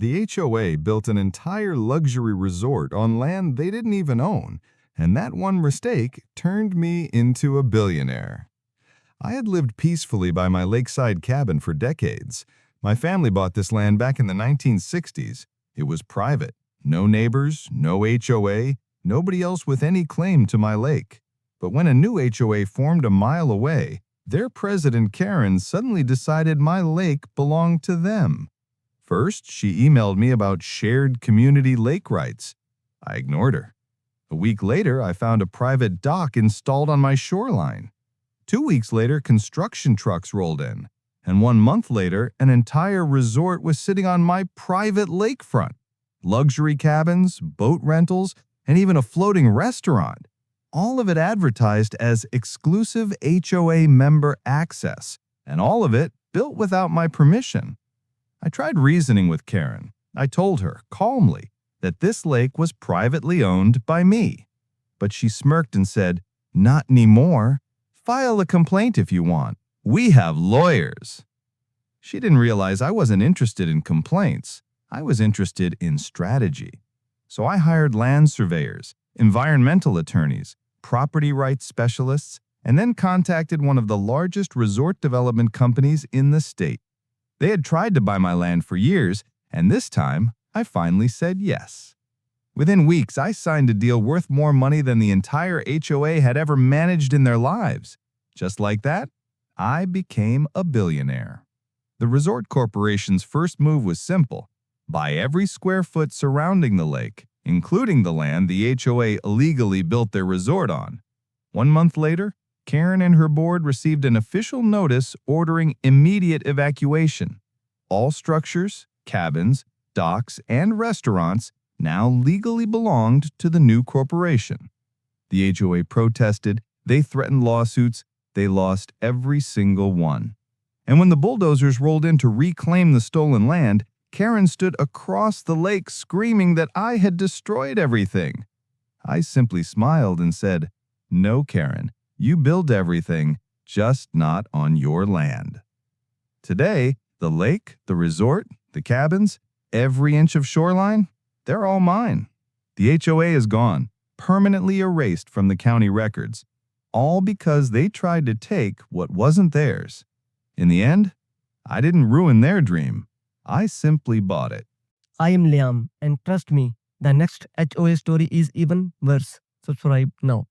The HOA built an entire luxury resort on land they didn't even own, and that one mistake turned me into a billionaire. I had lived peacefully by my lakeside cabin for decades. My family bought this land back in the 1960s. It was private. No neighbors, no HOA, nobody else with any claim to my lake. But when a new HOA formed a mile away, their president, Karen, suddenly decided my lake belonged to them. First, she emailed me about shared community lake rights. I ignored her. A week later, I found a private dock installed on my shoreline. 2 weeks later, construction trucks rolled in. And 1 month later, an entire resort was sitting on my private lakefront. Luxury cabins, boat rentals, and even a floating restaurant. All of it advertised as exclusive HOA member access, and all of it built without my permission. I tried reasoning with Karen. I told her, calmly, that this lake was privately owned by me. But she smirked and said, "Not anymore. File a complaint if you want. We have lawyers." She didn't realize I wasn't interested in complaints. I was interested in strategy. So I hired land surveyors, environmental attorneys, property rights specialists, and then contacted one of the largest resort development companies in the state. They had tried to buy my land for years, and this time, I finally said yes. Within weeks, I signed a deal worth more money than the entire HOA had ever managed in their lives. Just like that, I became a billionaire. The resort corporation's first move was simple: buy every square foot surrounding the lake, including the land the HOA illegally built their resort on. 1 month later, Karen and her board received an official notice ordering immediate evacuation. All structures, cabins, docks, and restaurants now legally belonged to the new corporation. The HOA protested, they threatened lawsuits, they lost every single one. And when the bulldozers rolled in to reclaim the stolen land, Karen stood across the lake screaming that I had destroyed everything. I simply smiled and said, "No, Karen, you build everything, just not on your land." Today, the lake, the resort, the cabins, every inch of shoreline, they're all mine. The HOA is gone, permanently erased from the county records, all because they tried to take what wasn't theirs. In the end, I didn't ruin their dream. I simply bought it. I am Liam, and trust me, the next HOA story is even worse. Subscribe now.